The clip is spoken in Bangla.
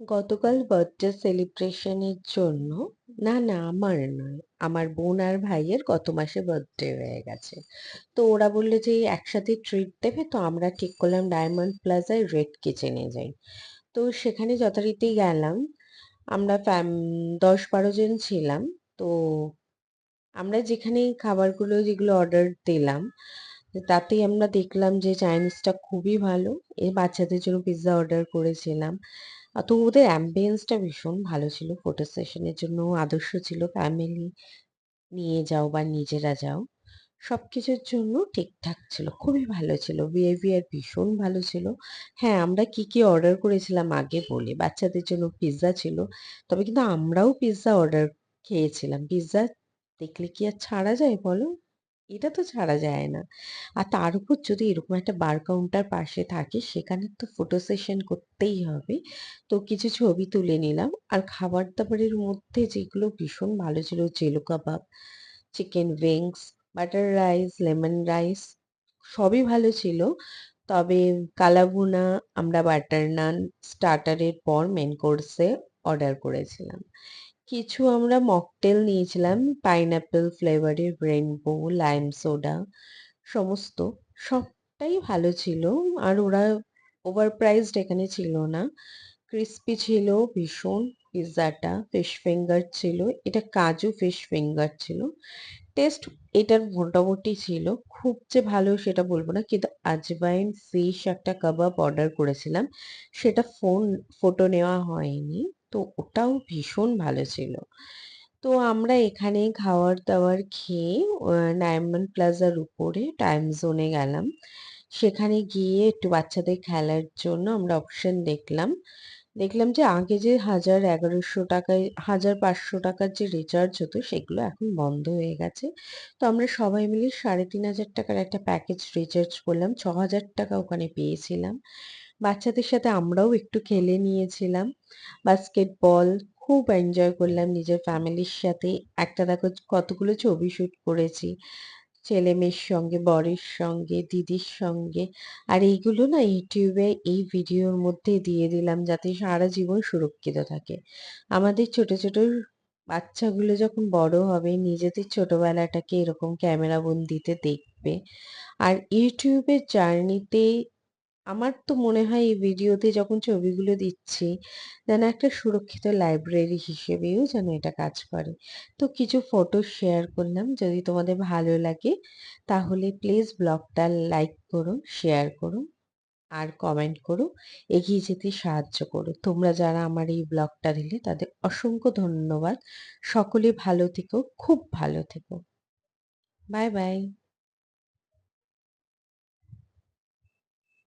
গতকাল বার্থডে সেলিব্রেশনের জন্য না আমার নয়। আমার বোন আর ভাইয়ের গত মাসে বার্থডে হয়ে গেছে। তো ওরা বলল যে একসাথে ট্রিট দেবে, তো আমরা ঠিক করলাম ডায়মন্ড প্লাজায় রেড কিচেনে যাই। তো সেখানে যথারীতি গেলাম। আমরা 10-12 জন ছিলাম। তো আমরা যেখানে খাবারগুলো যেগুলো অর্ডার দিলাম, তাতেই আমরা দেখলাম যে চাইনিজটা খুবই ভালো। বাচ্চাদের জন্য পিৎজা অর্ডার করেছিলাম। তো ওদের অ্যাম্বিয়েন্সটা ভীষণ ভালো ছিল। ফটো সেশনের জন্য আদর্শ ছিল। ফ্যামিলি নিয়ে যাও বা নিজেরা যাও, সবকিছুর জন্য ঠিকঠাক ছিল। খুবই ভালো ছিল। বিহেভিয়ার ভীষণ ভালো ছিল। হ্যাঁ, আমরা কি অর্ডার করেছিলাম আগে বলি। বাচ্চাদের জন্য পিৎজা ছিল। তবে কিন্তু আমরাও পিৎজা অর্ডার খেয়েছিলাম। পিৎজা দেখলে কি আর ছাড়া যায় বলো? এটা তো ছাড়া যায় না। আর তার উপর যদি এরকম একটা বার কাউন্টার পাশে থাকে, সেখানে তো ফটো সেশন করতেই হবে। তো কিছু ছবি তুলে নিলাম। আর খাবার-দাবারের মধ্যে যেগুলো ভীষণ ভালো ছিল, জেলো kebab, chicken wings, butter rice, lemon rice সবই ভালো ছিল। তবে কালাভুনা, আমরা বাটার নান, স্টার্টারের পর মেইন কোর্সে অর্ডার করেছিলাম। কিছু আমরা মকটেল নিয়েছিলাম, পাইনঅ্যাপেল ফ্লেভারের, রেইনবো, লাইম সোডা সমস্ত। সবটাই ভালো ছিল। আর ওরা ওভার প্রাইসড এখানে ছিল না। ক্রিস্পি ছিল ভীষণ পিৎজাটা। ফিশ ফিঙ্গার ছিল। এটা কাজু ফিশ ফিঙ্গার ছিল। টেস্ট এটার মোটামুটি ছিল। খুব যে ভালো সেটা বলব না। কিন্তু আজওয়াইন ফিশ একটা কাবাব অর্ডার করেছিলাম। সেটা ফটো নেওয়া হয়নি। তো ওটাও ভীষণ ভালো ছিল। তো আমরা এখানে খাওয়ার-দাওয়ার খেয়ে ডায়মন্ড প্লাজার উপরে টাইম জোনে গেলাম। সেখানে গিয়ে একটু বাচ্চাদের খেলার জন্য আমরা অপশন দেখলাম। দেখলাম যে আগে যে ১,০০০-১,১৫০ টাকায় ১,৫০০ টাকার যে রিচার্জ হতো, সেগুলো এখন বন্ধ হয়ে গেছে। তো আমরা সবাই মিলে ৩,৫০০ টাকার একটা প্যাকেজ রিচার্জ করলাম। ৬,০০০ টাকা ওখানে পেয়েছিলাম। বাচ্চাদের সাথে আমরাও একটু খেলে নিয়েছিলাম। বাস্কেটবল খুব এনজয় করলাম নিজের ফ্যামিলির সাথে। একটা দেখো কতগুলো ছবি শুট করেছি। ছেলে-মেয়ের সঙ্গে, বরের সঙ্গে, দিদির সঙ্গে। আর এইগুলো না YouTube এ এই ভিডিওর মধ্যে দিয়ে দিলাম যাতে সারা জীবন সুরক্ষিত থাকে। আমাদের ছোট, ছোট বাচ্চাগুলো যখন বড় হবে নিজেদের ছোটবেলাটাকে এরকম ক্যামেরাবন্দিতে দেখবে। আর YouTube এর জার্নিতে আমার তো মনে হয় এই ভিডিওতে যখন ছবিগুলো দিচ্ছি, যেন একটা সুরক্ষিত লাইব্রেরি হিসেবেও যেন এটা কাজ করে। তো কিছু ফটো শেয়ার করলাম। যদি তোমাদের ভালো লাগে তাহলে প্লিজ ব্লগটা লাইক করো, শেয়ার করো আর কমেন্ট করো। এগিয়ে যেতে সাহায্য করো। তোমরা যারা আমার এই ব্লগটা দিলে তাদের অসংখ্য ধন্যবাদ। সকলে ভালো থেকো, খুব ভালো থেকো। Bye bye.